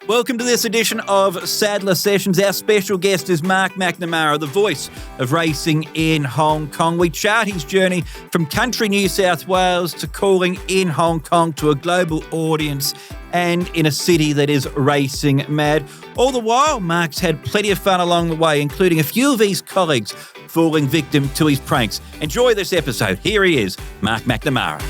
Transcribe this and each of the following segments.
Welcome to this edition of Sadler Sessions. Our special guest is Mark McNamara, the voice of racing in Hong Kong. We chart his journey from country New South Wales to calling in Hong Kong to a global audience and in a city that is racing mad. All the while, Mark's had plenty of fun along the way, including a few of his colleagues falling victim to his pranks. Enjoy this episode. Here he is, Mark McNamara.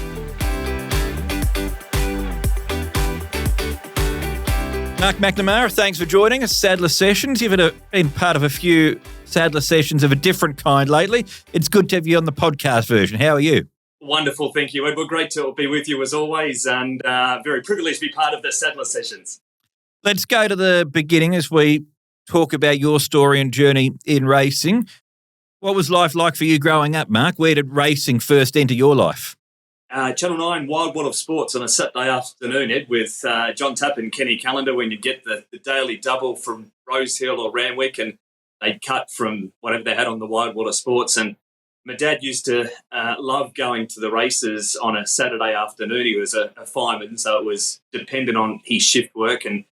Mark McNamara, thanks for joining us. Sadler Sessions. You've been part of a few Sadler Sessions of a different kind lately. It's good to have you on the podcast version. How are you? Wonderful, thank you, Edward. Great to be with you as always, and very privileged to be part of the Sadler Sessions. Let's go to the beginning as we talk about your story and journey in racing. What was life like for you growing up, Mark? Where did racing first enter your life? Channel 9 Wild World of Sports on a Saturday afternoon, Ed, with John Tapp and Kenny Callender, when you get the daily double from Rosehill or Randwick, and they'd cut from whatever they had on the Wild World of Sports. And my dad used to love going to the races on a Saturday afternoon. He was a fireman, so it was dependent on his shift work. And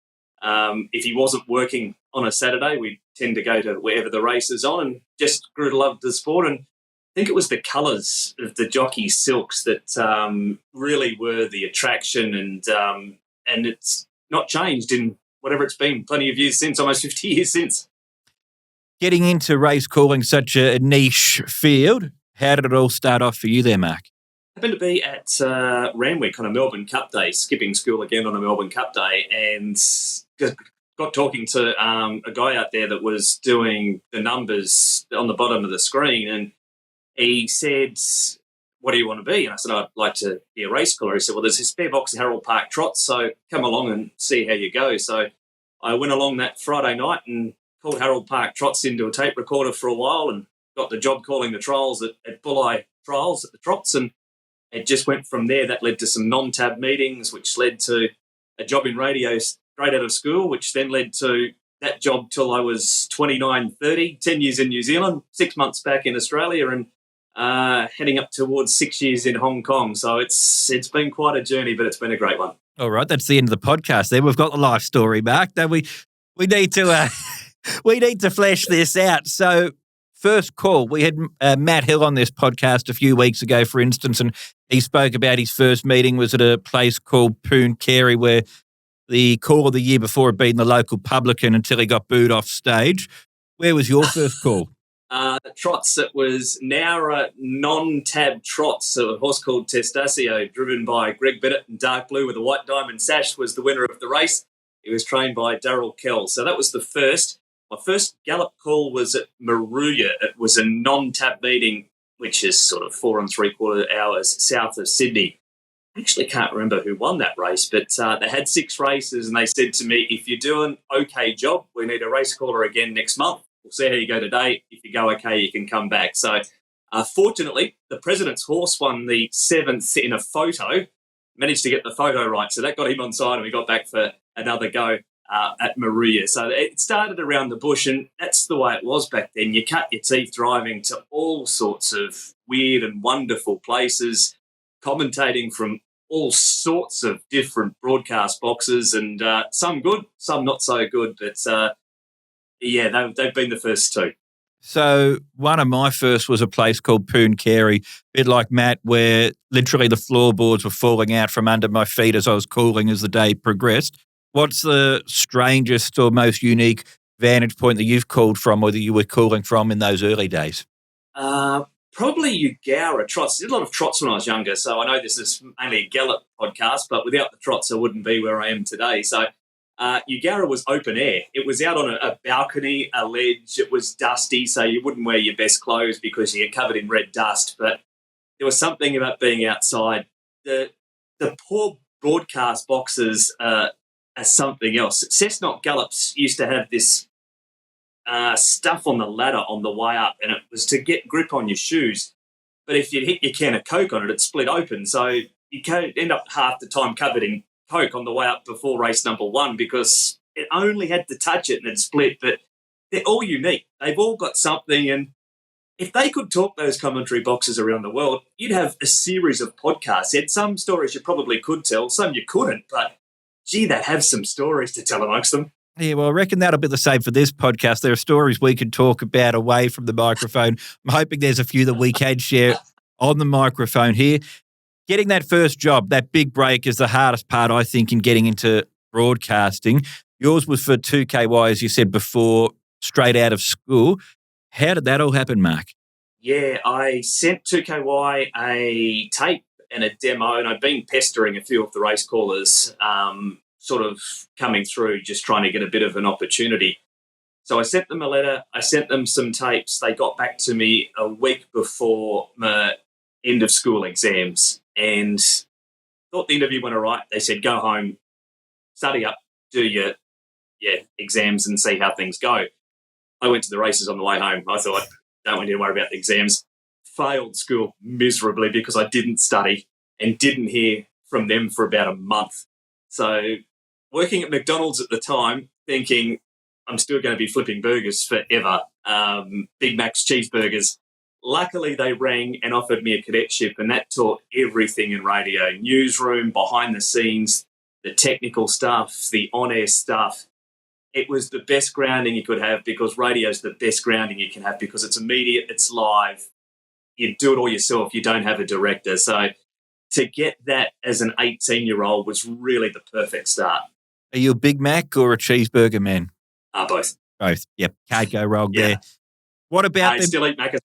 if he wasn't working on a Saturday, we'd tend to go to wherever the race is on, and just grew to love the sport. And I think it was the colours of the jockey silks that really were the attraction, and it's not changed in whatever it's been, plenty of years since, almost 50 years since. Getting into race calling, such a niche field, how did it all start off for you there, Mark? I happened to be at Randwick on a Melbourne Cup day, skipping school again on a Melbourne Cup day, and got talking to a guy out there that was doing the numbers on the bottom of the screen, and he said, "What do you want to be?" And I said, "I'd like to be a race caller." He said, "Well, there's this spare box at Harold Park Trots, so come along and see how you go." So I went along that Friday night and called Harold Park Trots into a tape recorder for a while, and got the job calling the trials at Bulli Trials at the Trots, and it just went from there. That led to some non-tab meetings, which led to a job in radio straight out of school, which then led to that job till I was 29, 30, 10 years in New Zealand, 6 months back in Australia, and heading up towards 6 years in Hong Kong. So it's been quite a journey, but it's been a great one. All right, that's the end of the podcast there. We've got the life story, Mark. Now we need to we need to flesh this out. So first call, we had Matt Hill on this podcast a few weeks ago, for instance, and he spoke about his first meeting was at a place called Poon Carey, where the call of the year before had been the local publican until he got booed off stage. Where was your first call? Trots. It was Nowra non-tab Trots. So a horse called Testaccio, driven by Greg Bennett in dark blue with a white diamond sash, was the winner of the race. He was trained by Darryl Kell. So that was the first. My first gallop call was at Maruya. It was a non-tab meeting, which is sort of 4 3/4 hours south of Sydney. I actually can't remember who won that race, but they had 6 races, and they said to me, "If you're doing okay job, we need a race caller again next month. We'll see how you go today. If you go okay, you can come back." So fortunately, the President's Horse won the 7th in a photo, managed to get the photo right. So that got him on side, and we got back for another go at Maria. So it started around the bush, and that's the way it was back then. You cut your teeth driving to all sorts of weird and wonderful places, commentating from all sorts of different broadcast boxes, and some good, some not so good, but yeah, they've been the first 2. So one of my first was a place called Poon Carey, a bit like Matt, where literally the floorboards were falling out from under my feet as I was calling as the day progressed. What's the strangest or most unique vantage point that you've called from, or that you were calling from in those early days? Probably Eugowra Trots. I did a lot of trots when I was younger, so I know this is mainly a gallop podcast, but without the trots, I wouldn't be where I am today. So Eugowra was open air. It was out on a balcony, a ledge. It was dusty, so you wouldn't wear your best clothes because you get covered in red dust. But there was something about being outside. The poor broadcast boxes are something else. Cessnock Gallops used to have this stuff on the ladder on the way up, and it was to get grip on your shoes. But if you hit your can of Coke on it, it split open. So you end up half the time covered in Coke on the way up before race number 1, because it only had to touch it and it split. But they're all unique. They've all got something. And if they could talk those commentary boxes around the world, you'd have a series of podcasts. You had some stories you probably could tell, some you couldn't. But gee, they have some stories to tell amongst them. Yeah, well, I reckon that'll be the same for this podcast. There are stories we could talk about away from the microphone. I'm hoping there's a few that we can share on the microphone here. Getting that first job, that big break, is the hardest part, I think, in getting into broadcasting. Yours was for 2KY, as you said before, straight out of school. How did that all happen, Mark? Yeah, I sent 2KY a tape and a demo, and I've been pestering a few of the race callers, sort of coming through, just trying to get a bit of an opportunity. So I sent them a letter. I sent them some tapes. They got back to me a week before my end of school exams and thought the interview went all right. They said, go home, study up, do your exams and see how things go. I went to the races on the way home. I thought, don't need to worry about the exams. Failed school miserably because I didn't study and didn't hear from them for about a month. So working at McDonald's at the time, thinking I'm still going to be flipping burgers forever, Big Mac's cheeseburgers. Luckily, they rang and offered me a cadetship, and that taught everything in radio, newsroom, behind the scenes, the technical stuff, the on-air stuff. It was the best grounding you could have because radio is the best grounding you can have because it's immediate, it's live. You do it all yourself. You don't have a director. So to get that as an 18-year-old was really the perfect start. Are you a Big Mac or a cheeseburger man? Both. Both. Yep. Can't go wrong there. What about I still eat Mac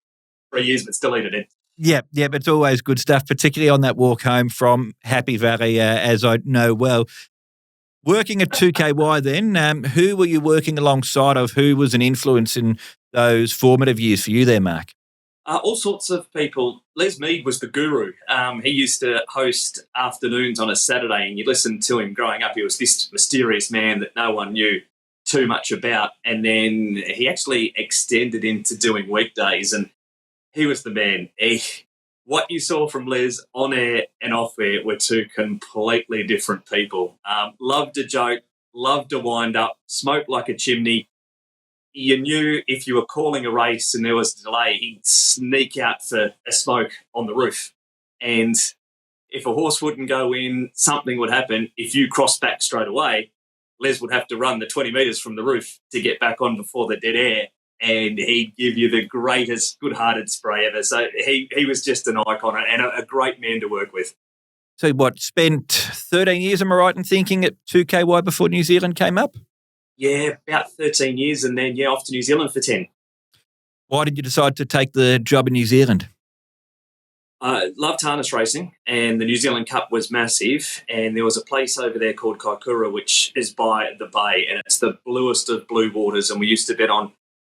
3 years, but still eat it. Yeah, it's always good stuff, particularly on that walk home from Happy Valley, as I know well. Working at 2KY then, who were you working alongside of? Who was an influence in those formative years for you there, Mark? All sorts of people. Les Mead was the guru. He used to host afternoons on a Saturday, and you listened to him growing up. He was this mysterious man that no one knew too much about. And then he actually extended into doing weekdays, and he was the man. What you saw from Les on air and off air were two completely different people. Loved a joke, loved to wind up, smoked like a chimney. You knew if you were calling a race and there was a delay, he'd sneak out for a smoke on the roof. And if a horse wouldn't go in, something would happen. If you crossed back straight away, Les would have to run the 20 metres from the roof to get back on before the dead air. And he'd give you the greatest good-hearted spray ever. So he was just an icon and a great man to work with. So spent 13 years, am I right in thinking, at 2KY before New Zealand came up? Yeah, about 13 years and then, off to New Zealand for 10. Why did you decide to take the job in New Zealand? I loved harness racing, and the New Zealand Cup was massive, and there was a place over there called Kaikoura, which is by the bay, and it's the bluest of blue waters, and we used to bet on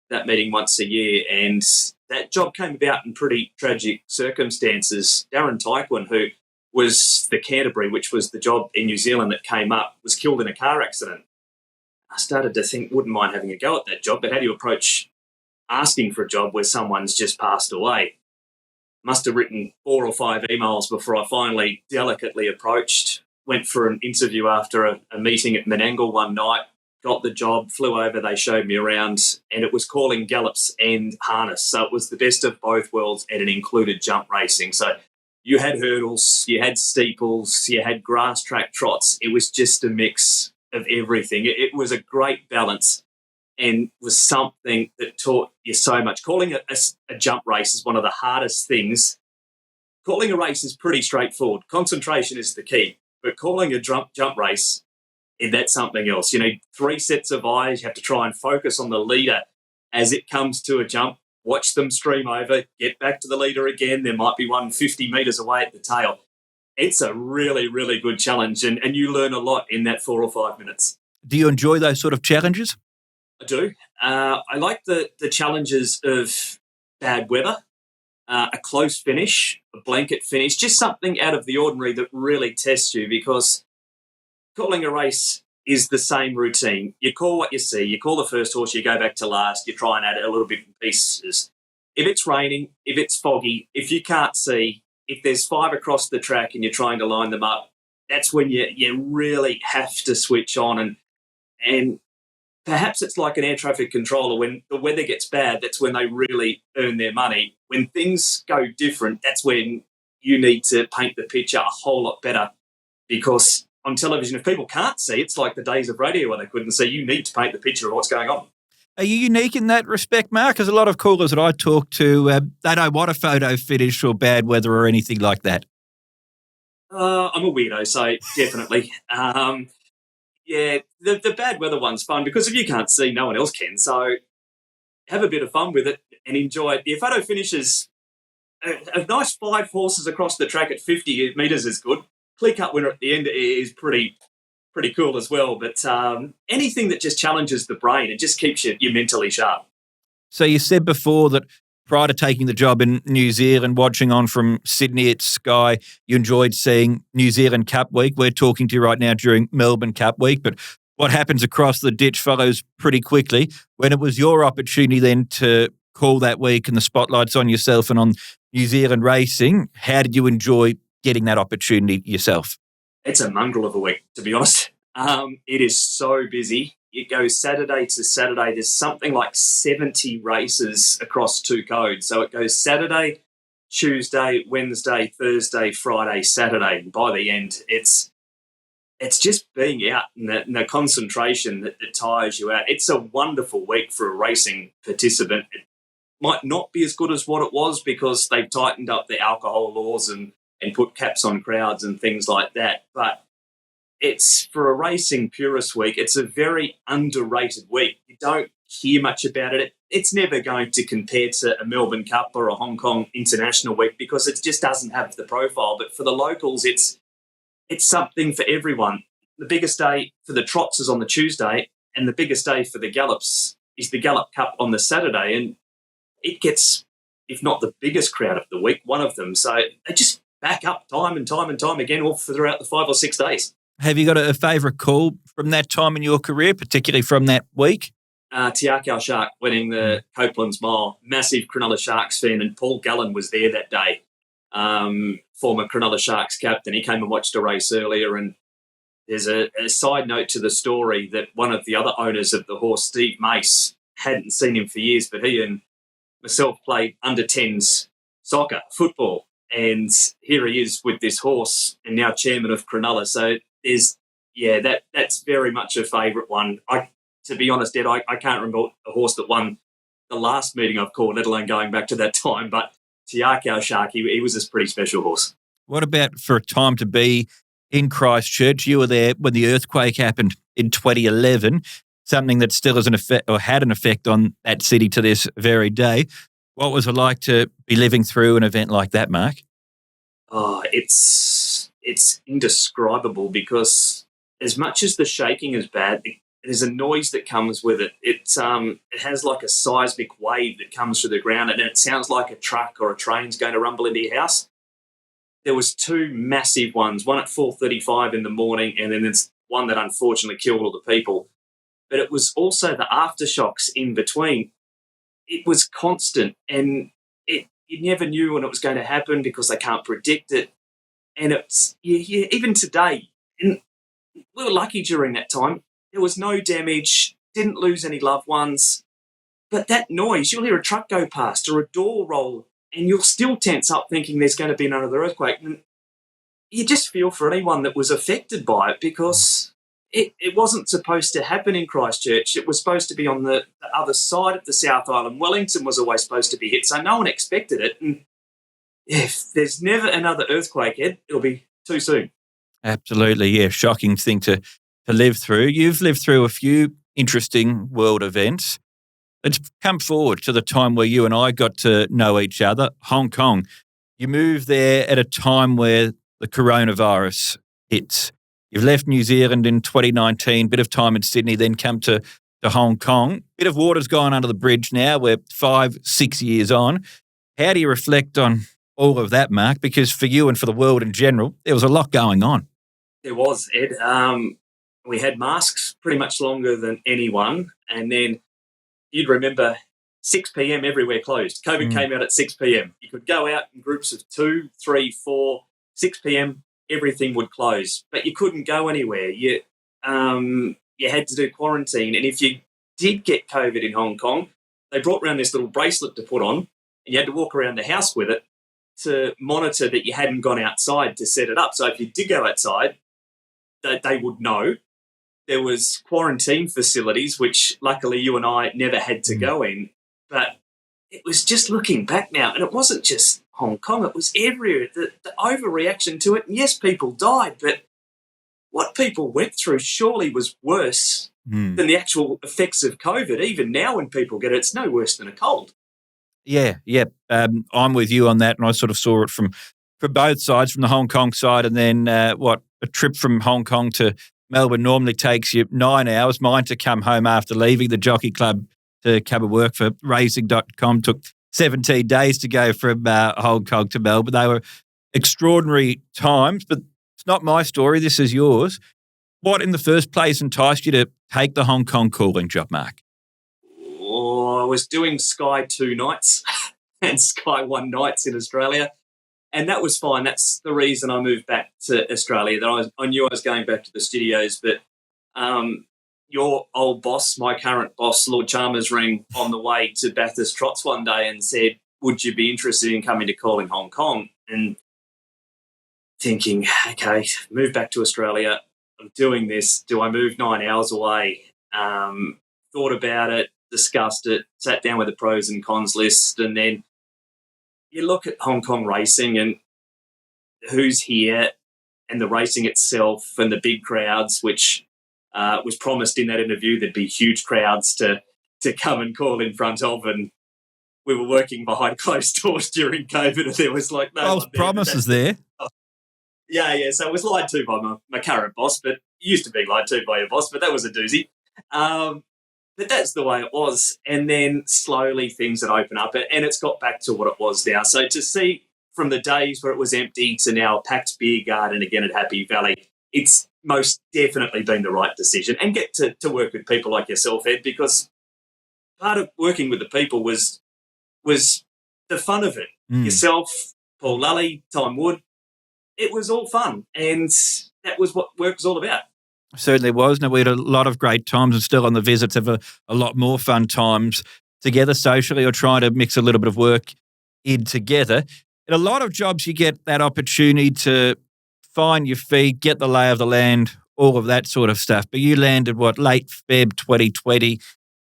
that meeting once a year, and that job came about in pretty tragic circumstances. Darren Taekwin, who was the Canterbury, which was the job in New Zealand that came up, was killed in a car accident. I started to think, wouldn't mind having a go at that job, but how do you approach asking for a job where someone's just passed away? Must have written 4 or 5 emails before I finally delicately approached. Went for an interview after a meeting at Menangle one night, got the job, flew over, they showed me around, and it was calling gallops and harness. So it was the best of both worlds, and it included jump racing. So you had hurdles, you had steeples, you had grass track trots. It was just a mix of everything. It was a great balance and was something that taught you so much. Calling a jump race is one of the hardest things. Calling a race is pretty straightforward. Concentration is the key. But calling a jump race, that's something else. 3 sets of eyes. You have to try and focus on the leader as it comes to a jump. Watch them stream over, get back to the leader again. There might be one 50 metres away at the tail. It's a really, really good challenge, and you learn a lot in that 4 or 5 minutes. Do you enjoy those sort of challenges? I do. I like the challenges of bad weather, a close finish, a blanket finish, just something out of the ordinary that really tests you, because calling a race is the same routine. You call what you see. You call the first horse, you go back to last, you try and add a little bit in pieces. If it's raining, if it's foggy, if you can't see, if there's 5 across the track and you're trying to line them up, that's when you really have to switch on. And perhaps it's like an air traffic controller. When the weather gets bad, that's when they really earn their money. When things go different, that's when you need to paint the picture a whole lot better, because on television, if people can't see, it's like the days of radio where they couldn't see. You need to paint the picture of what's going on. Are you unique in that respect, Mark? Because a lot of callers that I talk to, they don't want a photo finish or bad weather or anything like that. I'm a weirdo, so definitely. Yeah, the bad weather one's fun because if you can't see, no one else can. So have a bit of fun with it and enjoy it. Your photo finishes a nice 5 horses across the track at 50 metres is good. Clear cut winner at the end is pretty cool as well. But anything that just challenges the brain, it just keeps you mentally sharp. So you said before that prior to taking the job in New Zealand, watching on from Sydney at Sky, you enjoyed seeing New Zealand Cup Week. We're talking to you right now during Melbourne Cup Week, but what happens across the ditch follows pretty quickly. When it was your opportunity then to call that week and the spotlight's on yourself and on New Zealand racing, how did you enjoy getting that opportunity yourself? It's a mongrel of a week, to be honest. It is so busy. It goes Saturday to Saturday. There's something like 70 races across 2 codes. So it goes Saturday, Tuesday, Wednesday, Thursday, Friday, Saturday. And by the end, it's just being out and the concentration that tires you out. It's a wonderful week for a racing participant. It might not be as good as what it was because they've tightened up the alcohol laws and put caps on crowds and things like that. But it's for a racing purist week. It's a very underrated week. You don't hear much about it. It's never going to compare to a Melbourne Cup or a Hong Kong International Week because it just doesn't have the profile. But for the locals, it's something for everyone. The biggest day for the trots is on the Tuesday, and the biggest day for the gallops is the Gallop Cup on the Saturday. And it gets, if not the biggest crowd of the week, one of them. So they just back up time and time and time again all throughout the 5 or 6 days. Have you got a favourite call from that time in your career, particularly from that week? Tiakau Shark winning the Copeland's Mile. Massive Cronulla Sharks fan, and Paul Gallen was there that day. Former Cronulla Sharks captain. He came and watched a race earlier, and there's a side note to the story that one of the other owners of the horse, Steve Mace, hadn't seen him for years, but he and myself played under-10s soccer, football, and here he is with this horse and now chairman of Cronulla. So that's very much a favourite one. To be honest, Ed, I can't remember a horse that won the last meeting I've called, let alone going back to that time, but Tiakau Shark, he was a pretty special horse. What about for a time to be in Christchurch? You were there when the earthquake happened in 2011, something that still has an effect or had an effect on that city to this very day. What was it like to be living through an event like that, Mark? Oh, it's indescribable because as much as the shaking is bad, there's a noise that comes with it. It has like a seismic wave that comes through the ground, and it sounds like a truck or a train's going to rumble into your house. There was 2 massive ones, one at 4:35 in the morning, and then there's one that unfortunately killed all the people. But it was also the aftershocks in between. It was constant, and you never knew when it was going to happen because they can't predict it. And it's even today, and we were lucky during that time. There was no damage, didn't lose any loved ones. But that noise, you'll hear a truck go past or a door roll, and you'll still tense up thinking there's going to be another earthquake. And you just feel for anyone that was affected by it because it wasn't supposed to happen in Christchurch. It was supposed to be on the other side of the South Island. Wellington was always supposed to be hit, so no one expected it. And if there's never another earthquake, Ed, it'll be too soon. Absolutely, yeah. Shocking thing to live through. You've lived through a few interesting world events. Let's come forward to the time where you and I got to know each other, Hong Kong. You moved there at a time where the coronavirus hits. You've left New Zealand in 2019, bit of time in Sydney, then come to Hong Kong. Bit of water's gone under the bridge now. We're 5-6 years on. How do you reflect on all of that, Mark? Because for you and for the world in general, there was a lot going on. There was, Ed. We had masks pretty much longer than anyone. And then you'd remember 6 p.m. everywhere closed. COVID came out at 6 p.m. You could go out in groups of 2, 3, 4. 6 p.m., everything would close. But you couldn't go anywhere. You had to do quarantine. And if you did get COVID in Hong Kong, they brought around this little bracelet to put on, and you had to walk around the house with it to monitor that you hadn't gone outside to set it up. So if you did go outside, they would know. There was quarantine facilities, which luckily you and I never had to go in. But it was just looking back now, and it wasn't just Hong Kong, it was everywhere. The overreaction to it, and yes, people died, but what people went through surely was worse than the actual effects of COVID. Even now when people get it, it's no worse than a cold. Yeah. I'm with you on that, and I sort of saw it from both sides, from the Hong Kong side, and then a trip from Hong Kong to Melbourne normally takes you 9 hours. Mine to come home after leaving the Jockey Club to cover work for racing.com took 17 days to go from Hong Kong to Melbourne. They were extraordinary times, but it's not my story. This is yours. What in the first place enticed you to take the Hong Kong calling job, Mark? I was doing Sky 2 nights and Sky 1 nights in Australia, and that was fine. That's the reason I moved back to Australia. I knew I was going back to the studios, but your old boss, my current boss, Lord Chalmers, rang on the way to Bathurst Trots one day and said, would you be interested in coming to call in Hong Kong? And thinking, okay, move back to Australia. I'm doing this. Do I move 9 hours away? Thought about it, discussed it, sat down with the pros and cons list, and then you look at Hong Kong racing and who's here and the racing itself and the big crowds, which was promised in that interview there'd be huge crowds to come and call in front of, and we were working behind closed doors during COVID, and there was like no false promises there. Yeah. So it was lied to by my current boss, but it used to be lied to by your boss, but that was a doozy. But that's the way it was. And then slowly things had opened up, and it's got back to what it was now. So to see from the days where it was empty to now a packed beer garden again at Happy Valley, it's most definitely been the right decision. And get to work with people like yourself, Ed, because part of working with the people was the fun of it. Yourself, Paul Lully, Tom Wood, it was all fun. And that was what work was all about. Certainly was. No, we had a lot of great times, and still on the visits have a lot more fun times together socially, or trying to mix a little bit of work in together. In a lot of jobs, you get that opportunity to find your feet, get the lay of the land, all of that sort of stuff. But you landed, late Feb 2020.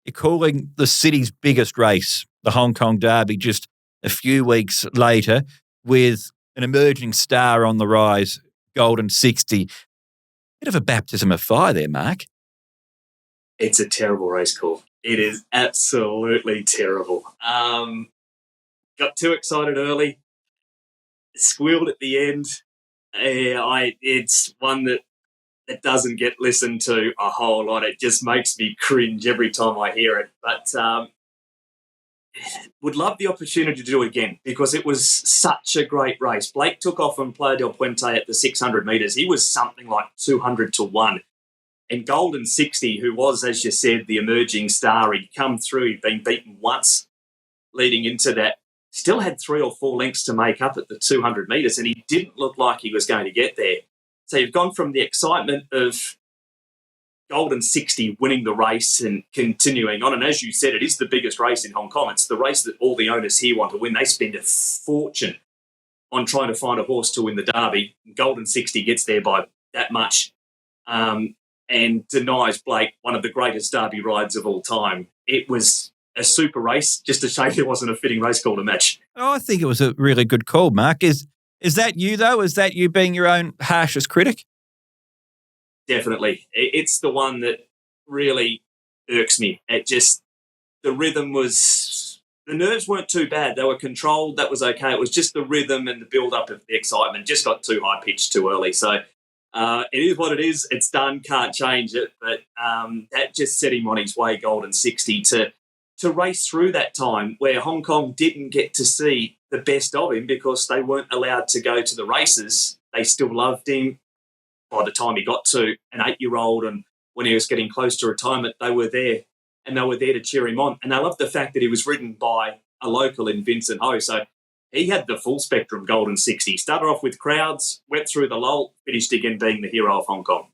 You're calling the city's biggest race, the Hong Kong Derby, just a few weeks later, with an emerging star on the rise, Golden 60. Bit of a baptism of fire there, Mark. It's a terrible race call. It is absolutely terrible. Got too excited early, squealed at the end. It's one that doesn't get listened to a whole lot. It just makes me cringe every time I hear it. But would love the opportunity to do it again, because it was such a great race. Blake took off on Playa del Puente at the 600 metres. He was something like 200 to 1. And Golden 60, who was, as you said, the emerging star, he'd come through, he'd been beaten once leading into that, still had 3 or 4 lengths to make up at the 200 metres, and he didn't look like he was going to get there. So you've gone from the excitement of Golden 60 winning the race and continuing on. And as you said, it is the biggest race in Hong Kong. It's the race that all the owners here want to win. They spend a fortune on trying to find a horse to win the Derby. Golden 60 gets there by that much and denies Blake one of the greatest Derby rides of all time. It was a super race. Just a shame there wasn't a fitting race call to match. Oh, I think it was a really good call, Mark. Is that you, though? Is that you being your own harshest critic? Definitely. It's the one that really irks me. The rhythm was, the nerves weren't too bad. They were controlled. That was okay. It was just the rhythm and the build-up of the excitement just got too high-pitched too early. So it is what it is. It's done. Can't change it. But that just set him on his way, Golden 60, to race through that time where Hong Kong didn't get to see the best of him because they weren't allowed to go to the races. They still loved him. By the time he got to an 8-year-old and when he was getting close to retirement, they were there, and they were there to cheer him on. And I loved the fact that he was ridden by a local in Vincent Ho. So he had the full spectrum Golden 60. Started off with crowds, went through the lull, finished again being the hero of Hong Kong.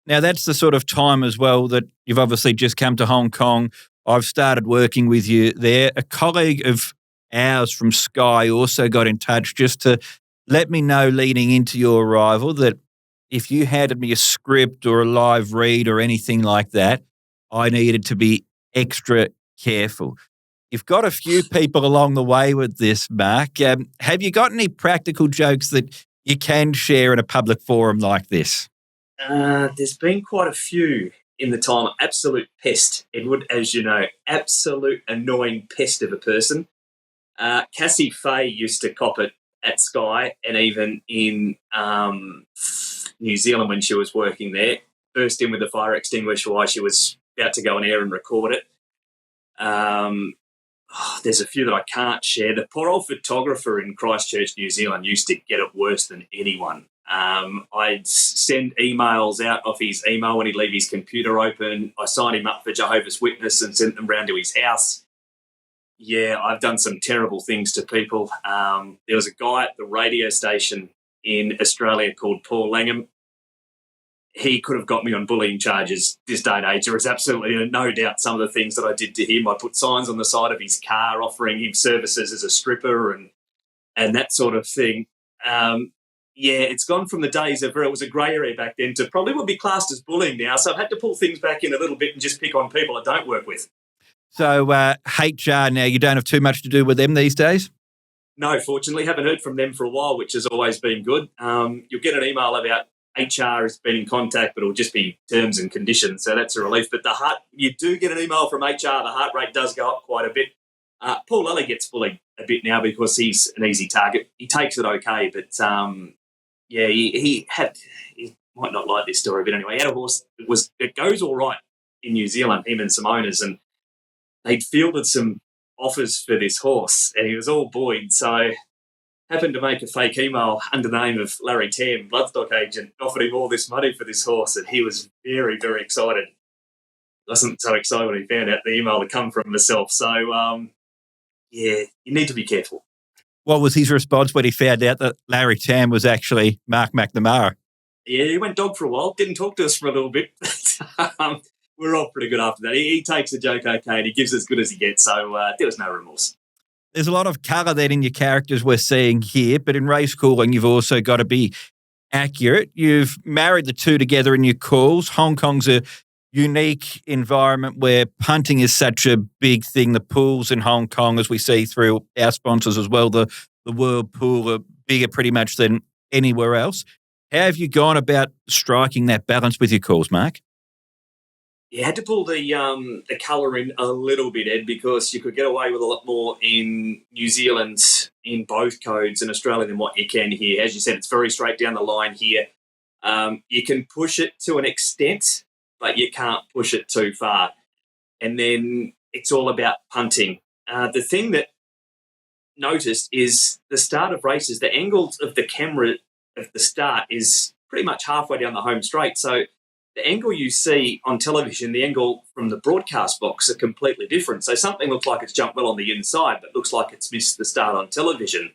Now, that's the sort of time as well that you've obviously just come to Hong Kong. I've started working with you there. A colleague of ours from Sky also got in touch just to let me know leading into your arrival that if you handed me a script or a live read or anything like that, I needed to be extra careful. You've got a few people along the way with this, Mark. Have you got any practical jokes that you can share in a public forum like this? There's been quite a few in the time. Absolute pest, Edward, as you know. Absolute annoying pest of a person. Cassie Fay used to cop it at Sky and even in New Zealand when she was working there. Burst in with a fire extinguisher while she was about to go on air and record it. There's a few that I can't share. The poor old photographer in Christchurch, New Zealand, used to get it worse than anyone. I'd send emails out off his email when he'd leave his computer open. I signed him up for Jehovah's Witness and sent them round to his house. Yeah, I've done some terrible things to people. There was a guy at the radio station in Australia called Paul Langham. He could have got me on bullying charges this day and age. There is absolutely no doubt some of the things that I did to him. I put signs on the side of his car offering him services as a stripper and that sort of thing. It's gone from the days of where it was a grey area back then to probably would be classed as bullying now. So I've had to pull things back in a little bit and just pick on people I don't work with. So HR now, you don't have too much to do with them these days? No, fortunately, haven't heard from them for a while, which has always been good. You'll get an email about HR has been in contact, but it'll just be terms and conditions, so that's a relief. But you do get an email from HR, the heart rate does go up quite a bit. Paul Lally gets bullied a bit now because he's an easy target. He takes it okay, but he might not like this story, but anyway, he had a horse it goes all right in New Zealand, him and some owners, and they'd fielded some offers for this horse, and he was all buoyed, so happened to make a fake email under the name of Larry Tam, bloodstock agent, offered him all this money for this horse, and he was very, very excited. Wasn't so excited when he found out the email had come from myself. So, you need to be careful. What was his response when he found out that Larry Tam was actually Mark McNamara? Yeah, he went dog for a while, didn't talk to us for a little bit. We're all pretty good after that. He takes the joke okay and he gives as good as he gets, so there was no remorse. There's a lot of colour then in your characters we're seeing here, but in race calling, you've also got to be accurate. You've married the two together in your calls. Hong Kong's a unique environment where punting is such a big thing. The pools in Hong Kong, as we see through our sponsors as well, the World Pool are bigger pretty much than anywhere else. How have you gone about striking that balance with your calls, Mark? You had to pull the colour in a little bit, Ed, because you could get away with a lot more in New Zealand in both codes in Australia than what you can here. As you said, it's very straight down the line here. You can push it to an extent, but you can't push it too far. And then it's all about punting. The thing that noticed is the start of races, the angle of the camera of the start is pretty much halfway down the home straight. So the angle you see on television, the angle from the broadcast box are completely different. So something looks like it's jumped well on the inside, but looks like it's missed the start on television.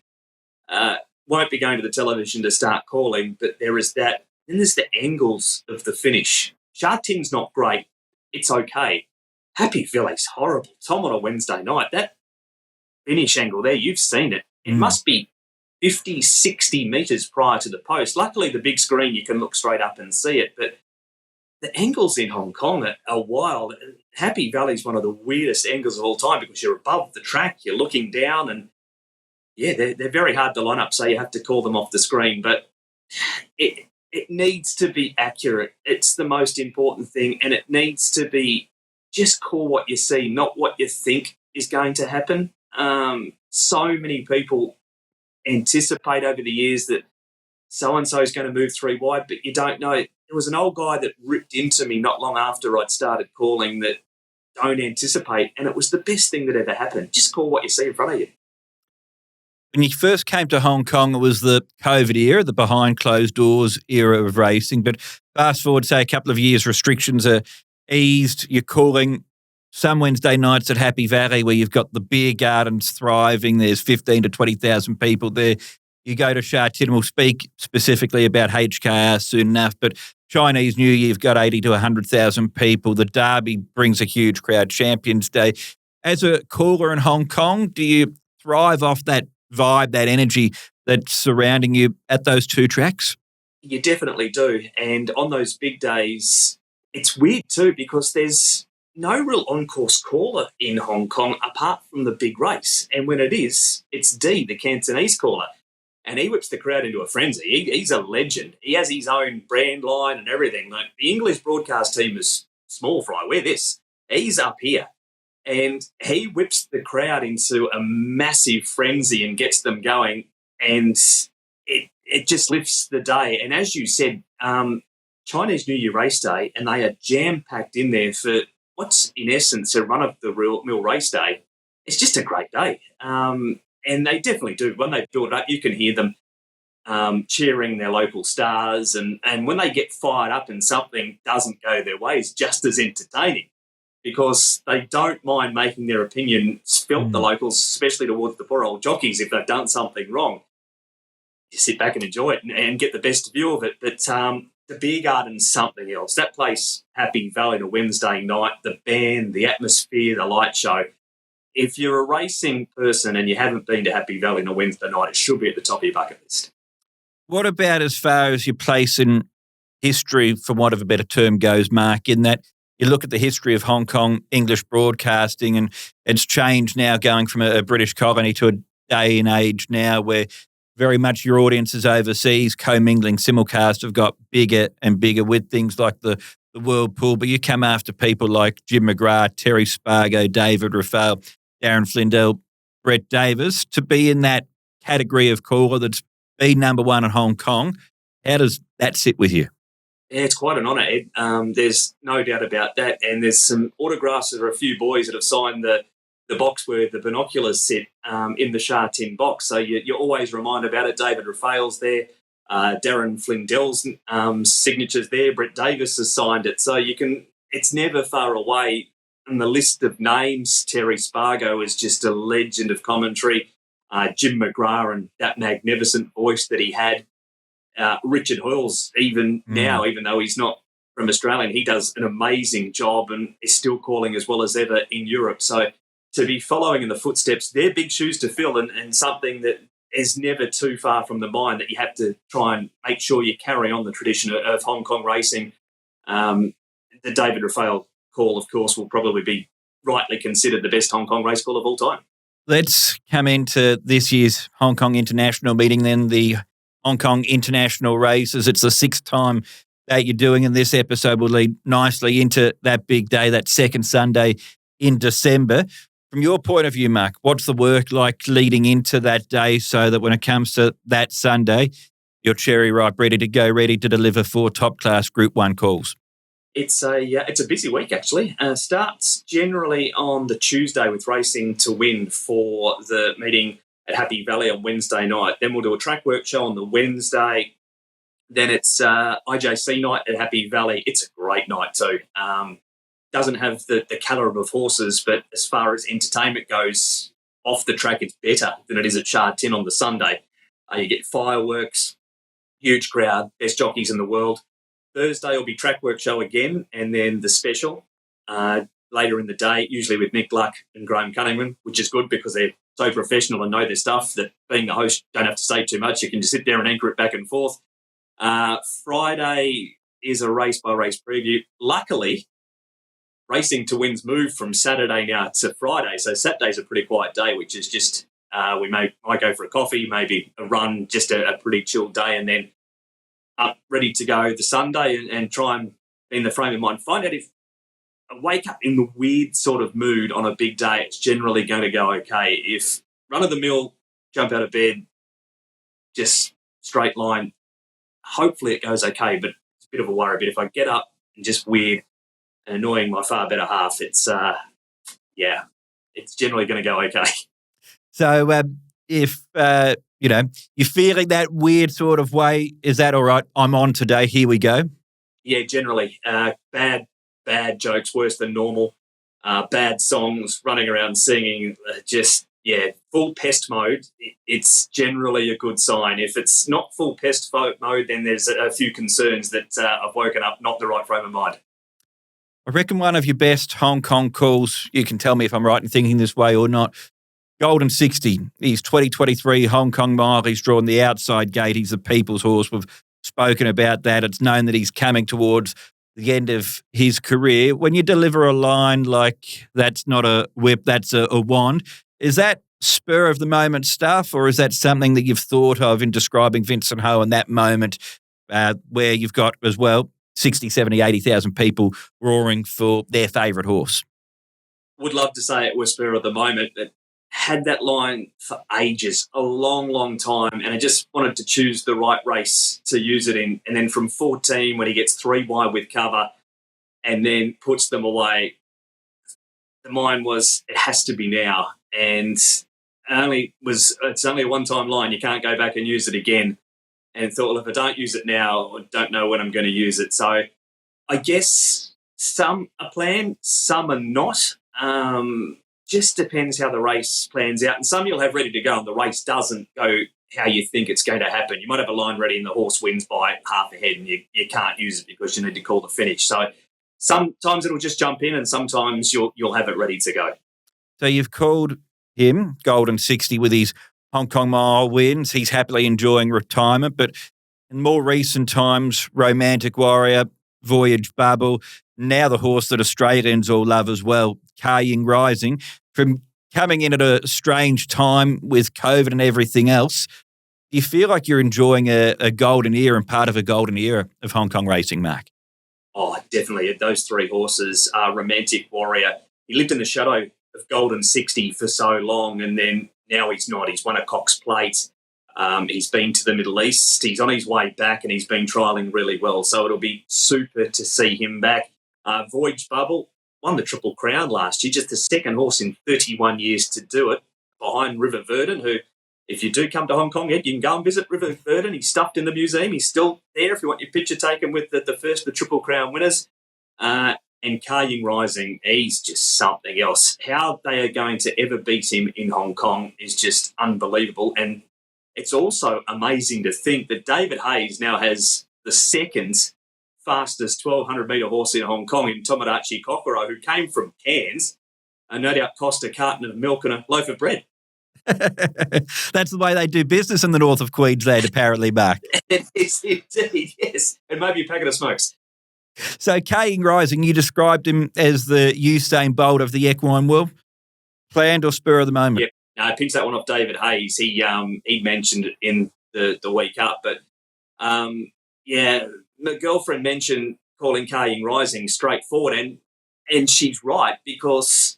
Won't be going to the television to start calling, but there is that. Then there's the angles of the finish. Sha Tin's not great. It's okay. Happy Valley's horrible. Tom on a Wednesday night. That finish angle there, you've seen it. It must be 50, 60 metres prior to the post. Luckily, the big screen, you can look straight up and see it, but the angles in Hong Kong are wild. Happy Valley's one of the weirdest angles of all time because you're above the track, you're looking down, and they're very hard to line up, so you have to call them off the screen. But it needs to be accurate. It's the most important thing, and it needs to be just call what you see, not what you think is going to happen. So many people anticipate over the years that so-and-so is going to move 3 wide, but you don't know. There was an old guy that ripped into me not long after I'd started calling that don't anticipate, and it was the best thing that ever happened. Just call what you see in front of you. When you first came to Hong Kong, it was the COVID era, the behind closed doors era of racing. But fast forward, say, a couple of years, restrictions are eased. You're calling some Wednesday nights at Happy Valley where you've got the beer gardens thriving. There's 15 to 20,000 people there. You go to Sha Tin, we'll speak specifically about HKR soon enough, but Chinese New Year, you've got 80 to 100,000 people. The Derby brings a huge crowd, Champions Day. As a caller in Hong Kong, do you thrive off that vibe, that energy that's surrounding you at those two tracks? You definitely do. And on those big days, it's weird too because there's no real on-course caller in Hong Kong apart from the big race. And when it is, it's D, the Cantonese caller. And he whips the crowd into a frenzy. He's a legend. He has his own brand line and everything. Like the English broadcast team is small fry. We're this. He's up here. And he whips the crowd into a massive frenzy and gets them going. And it just lifts the day. And as you said, Chinese New Year race day, and they are jam-packed in there for what's in essence a run-of-the-mill race day. It's just a great day. And they definitely do. When they build it up, you can hear them cheering their local stars. And when they get fired up and something doesn't go their way, it's just as entertaining because they don't mind making their opinions felt, the locals, especially towards the poor old jockeys if they've done something wrong. You sit back and enjoy it and get the best view of it. But the beer garden's something else. That place, Happy Valley, on a Wednesday night, the band, the atmosphere, the light show. If you're a racing person and you haven't been to Happy Valley on a Wednesday night, it should be at the top of your bucket list. What about as far as your place in history, for want of a better term, goes, Mark, in that you look at the history of Hong Kong English broadcasting and it's changed now going from a British colony to a day and age now where very much your audiences overseas, commingling simulcast have got bigger and bigger with things like the Whirlpool, but you come after people like Jim McGrath, Terry Spargo, David Raphael, Darren Flindell, Brett Davis, to be in that category of caller that's been number one in Hong Kong. How does that sit with you? Yeah, it's quite an honour, Ed. There's no doubt about that. And there's some autographs. There are a few boys that have signed the box where the binoculars sit in the Sha Tin box. So you're always reminded about it. David Raphael's there. Darren Flindell's signature's there. Brett Davis has signed it. So it's never far away. And the list of names, Terry Spargo is just a legend of commentary. Jim McGrath and that magnificent voice that he had. Richard Hoyle's now, even though he's not from Australia, he does an amazing job and is still calling as well as ever in Europe. So to be following in the footsteps, they're big shoes to fill and something that is never too far from the mind that you have to try and make sure you carry on the tradition of Hong Kong racing. The David Raphael call, of course, will probably be rightly considered the best Hong Kong race call of all time. Let's come into this year's Hong Kong International meeting then, the Hong Kong International races. It's the sixth time that you're doing, and this episode will lead nicely into that big day, that second Sunday in December. From your point of view, Mark, what's the work like leading into that day so that when it comes to that Sunday, you're cherry ripe, ready to go, ready to deliver 4 top-class Group 1 calls? It's a busy week, actually. Starts generally on the Tuesday with racing to win for the meeting at Happy Valley on Wednesday night. Then we'll do a track work show on the Wednesday. Then it's IJC night at Happy Valley. It's a great night too. Doesn't have the calibre of horses, but as far as entertainment goes, off the track it's better than it is at Sha Tin on the Sunday. You get fireworks, huge crowd, best jockeys in the world. Thursday will be track work show again, and then the special later in the day, usually with Nick Luck and Graham Cunnington, which is good because they're so professional and know their stuff that being the host, don't have to say too much. You can just sit there and anchor it back and forth. Friday is a race-by-race preview. Luckily, racing to win's moved from Saturday now to Friday, so Saturday's a pretty quiet day, which is just we might go for a coffee, maybe a run, just a pretty chill day, and then up ready to go the Sunday and try and be in the frame of mind. Find out if I wake up in the weird sort of mood on a big day, it's generally going to go okay. If run-of-the-mill, jump out of bed, just straight line, hopefully it goes okay, but it's a bit of a worry. But if I get up and just weird and annoying my far better half, it's generally going to go okay. So if you're feeling that weird sort of way, is that all right? I'm on today. Here we go. Yeah, generally bad jokes, worse than normal. Bad songs, running around singing, full pest mode. It's generally a good sign. If it's not full pest mode, then there's a few concerns that I've woken up not the right frame of mind. I reckon one of your best Hong Kong calls, you can tell me if I'm right in thinking this way or not, Golden 60. He's 2023 Hong Kong mile. He's drawn the outside gate. He's the people's horse with spoken about that. It's known that he's coming towards the end of his career. When you deliver a line like that's not a whip, that's a wand, is that spur of the moment stuff, or is that something that you've thought of in describing Vincent Ho in that moment where you've got as well 60, 70, 80,000 people roaring for their favourite horse? Would love to say it was spur of the moment, but had that line for ages, a long, long time, and I just wanted to choose the right race to use it in. And then from 14, when he gets 3 wide with cover and then puts them away, the mind was, it has to be now. And it's only a one-time line. You can't go back and use it again. And thought, well, if I don't use it now, I don't know when I'm going to use it. So I guess some are planned, some are not. Just depends how the race plans out. And some you'll have ready to go and the race doesn't go how you think it's going to happen. You might have a line ready and the horse wins by half a head and you can't use it because you need to call the finish. So sometimes it'll just jump in and sometimes you'll have it ready to go. So you've called him Golden 60 with his Hong Kong Mile wins. He's happily enjoying retirement, but in more recent times, Romantic Warrior, Voyage Bubble, now the horse that Australians all love as well, Ying Rising, from coming in at a strange time with COVID and everything else. Do you feel like you're enjoying a golden era and part of a golden era of Hong Kong racing, Mark? Oh, definitely. Those 3 horses are Romantic Warrior. He lived in the shadow of Golden 60 for so long, and then now he's not. He's won a Cox Plate. He's been to the Middle East. He's on his way back, and he's been trialling really well. So it'll be super to see him back. Voyage Bubble won the Triple Crown last year, just the second horse in 31 years to do it, behind River Verdon, who, if you do come to Hong Kong, Ed, you can go and visit River Verdon. He's stuffed in the museum. He's still there if you want your picture taken with the Triple Crown winners. And Ying Rising, he's just something else. How they are going to ever beat him in Hong Kong is just unbelievable. And it's also amazing to think that David Hayes now has the second fastest 1,200-metre horse in Hong Kong in Tomodachi Kokoro, who came from Cairns and no doubt cost a carton of milk and a loaf of bread. That's the way they do business in the north of Queensland, apparently, Mark. It's indeed, yes. And maybe a packet of smokes. So Ying Rising, you described him as the Usain Bolt of the equine world. Planned or spur of the moment? Yep. No, I picked that one off David Hayes. He mentioned it in the week up. But, my girlfriend mentioned calling Ying Rising straightforward, and she's right because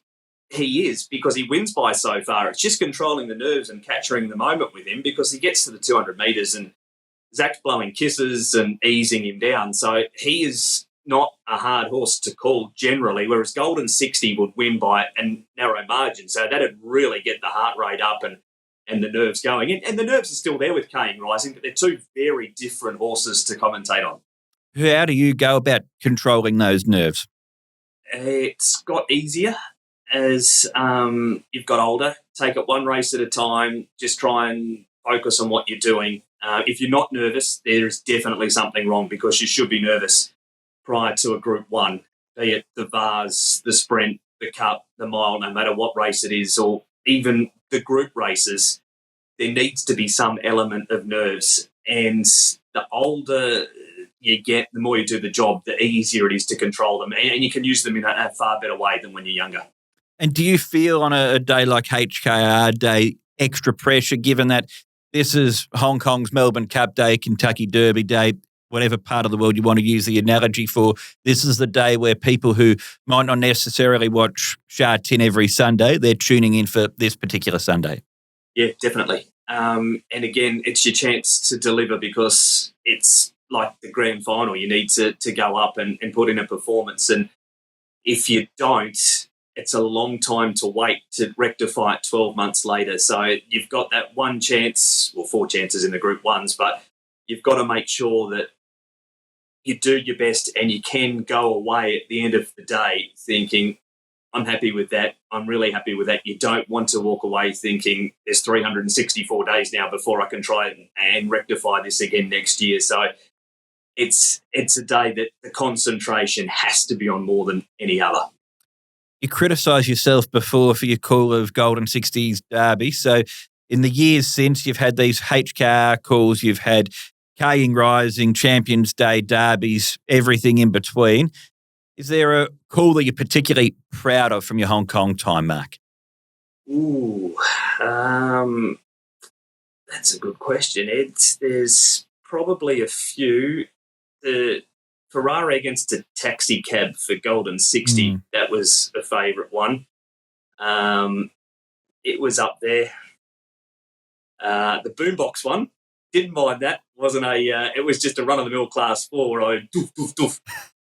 he wins by so far. It's just controlling the nerves and capturing the moment with him because he gets to the 200 metres and Zach's blowing kisses and easing him down. So he is not a hard horse to call generally, whereas Golden 60 would win by a narrow margin. So that'd really get the heart rate up and the nerves going. And the nerves are still there with Ying Rising, but they're 2 very different horses to commentate on. How do you go about controlling those nerves? It's got easier as you've got older. Take it one race at a time. Just try and focus on what you're doing. If you're not nervous, there's definitely something wrong because you should be nervous prior to a Group 1, be it the Vase, the Sprint, the Cup, the Mile, no matter what race it is, or even the group races, there needs to be some element of nerves. And the older you get, the more you do the job, the easier it is to control them. And you can use them in a far better way than when you're younger. And do you feel on a day like HKR Day extra pressure, given that this is Hong Kong's Melbourne Cup Day, Kentucky Derby Day, whatever part of the world you want to use the analogy for, this is the day where people who might not necessarily watch Sha Tin every Sunday, they're tuning in for this particular Sunday? Yeah, definitely. And again, it's your chance to deliver because it's like the grand final. You need to go up and put in a performance. And if you don't, it's a long time to wait to rectify it 12 months later. So you've got that one chance, or 4 chances in the Group 1s, but you've got to make sure that you do your best and you can go away at the end of the day thinking, I'm happy with that. I'm really happy with that. You don't want to walk away thinking there's 364 days now before I can try and rectify this again next year. So it's a day that the concentration has to be on more than any other. You criticised yourself before for your call of Golden 60s Derby. So in the years since, you've had these HKR calls, you've had Ying Rising, Champions Day, derbies, everything in between. Is there a call that you're particularly proud of from your Hong Kong time, Mark? Ooh, that's a good question, Ed. There's probably a few. The Ferrari against a taxi cab for Golden 60, that was a favourite one. It was up there. The boombox one, didn't mind that. Wasn't a. It was just a run-of-the-mill Class 4 where I doof, doof, doof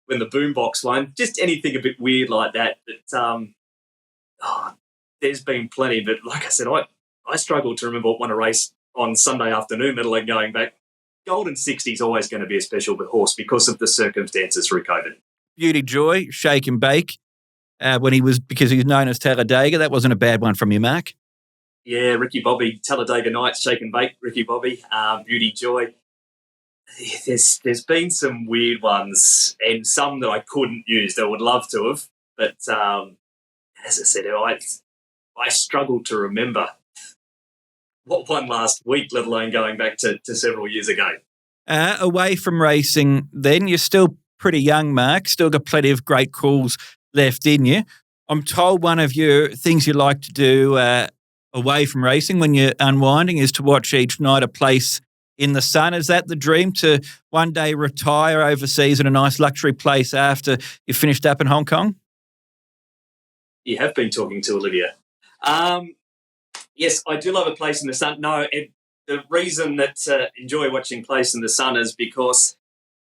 when the boombox one. Just anything a bit weird like that. But there's been plenty. But like I said, I struggle to remember what won a race on Sunday afternoon, let alone going back. Golden 60 is always going to be a special horse because of the circumstances through COVID. Beauty Joy, Shake and Bake, because he was known as Talladega. That wasn't a bad one from you, Mark. Yeah, Ricky Bobby, Talladega Nights, Shake and Bake, Ricky Bobby, Beauty Joy. There's been some weird ones and some that I couldn't use that I would love to have. But as I said, I struggled to remember what won last week, let alone going back to several years ago. Away from racing, then, you're still pretty young, Mark, still got plenty of great calls left in you. I'm told one of your things you like to do away from racing when you're unwinding is to watch each night a place in the sun. Is that the dream, to one day retire overseas in a nice luxury place after you've finished up in Hong Kong? You have been talking to Olivia. Yes, I do love a place in the sun. No, the reason that enjoy watching Place in the Sun is because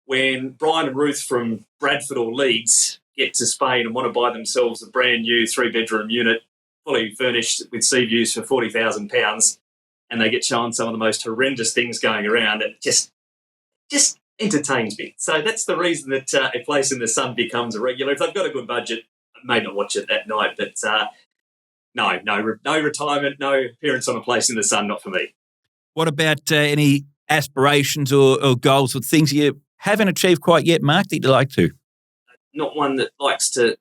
when Brian and Ruth from Bradford or Leeds get to Spain and want to buy themselves a brand new 3-bedroom unit, fully furnished with sea views for £40,000, and they get shown some of the most horrendous things going around, it just entertains me. So that's the reason that a Place in the Sun becomes a regular. If they've got a good budget, I may not watch it that night, but no retirement, no appearance on a Place in the Sun, not for me. What about any aspirations or goals or things you haven't achieved quite yet, Mark, that you'd like to? Not one that likes to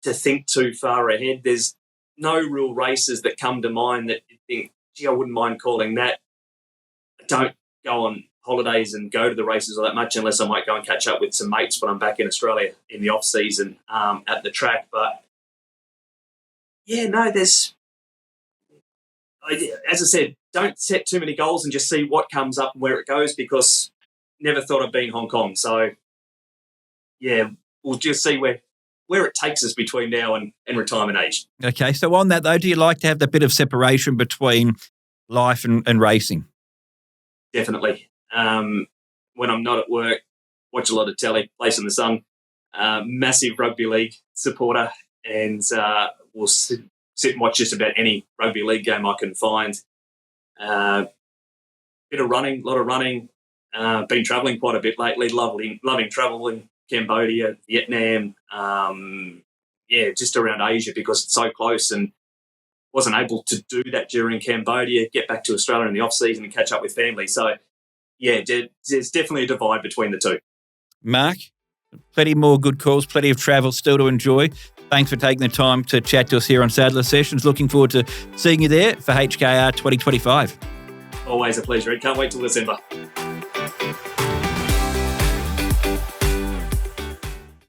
think too far ahead. There's no real races that come to mind that you think, gee, I wouldn't mind calling that. I don't go on holidays and go to the races all that much unless I might go and catch up with some mates when I'm back in Australia in the off-season at the track. But, yeah, no, as I said, don't set too many goals and just see what comes up and where it goes, because never thought I'd be in Hong Kong. So, yeah, we'll just see where it takes us between now and retirement age. Okay, so on that, though, do you like to have that bit of separation between life and racing? Definitely. When I'm not at work, watch a lot of telly, Place in the Sun, massive rugby league supporter, and we'll sit and watch just about any rugby league game I can find. Bit of running, a lot of running. Been travelling quite a bit lately, loving travelling. Cambodia, Vietnam, just around Asia because it's so close, and wasn't able to do that during Cambodia, get back to Australia in the off-season and catch up with family. So, yeah, there's definitely a divide between the two. Mark, plenty more good calls, plenty of travel still to enjoy. Thanks for taking the time to chat to us here on Saddler Sessions. Looking forward to seeing you there for HKR 2025. Always a pleasure. I can't wait till December.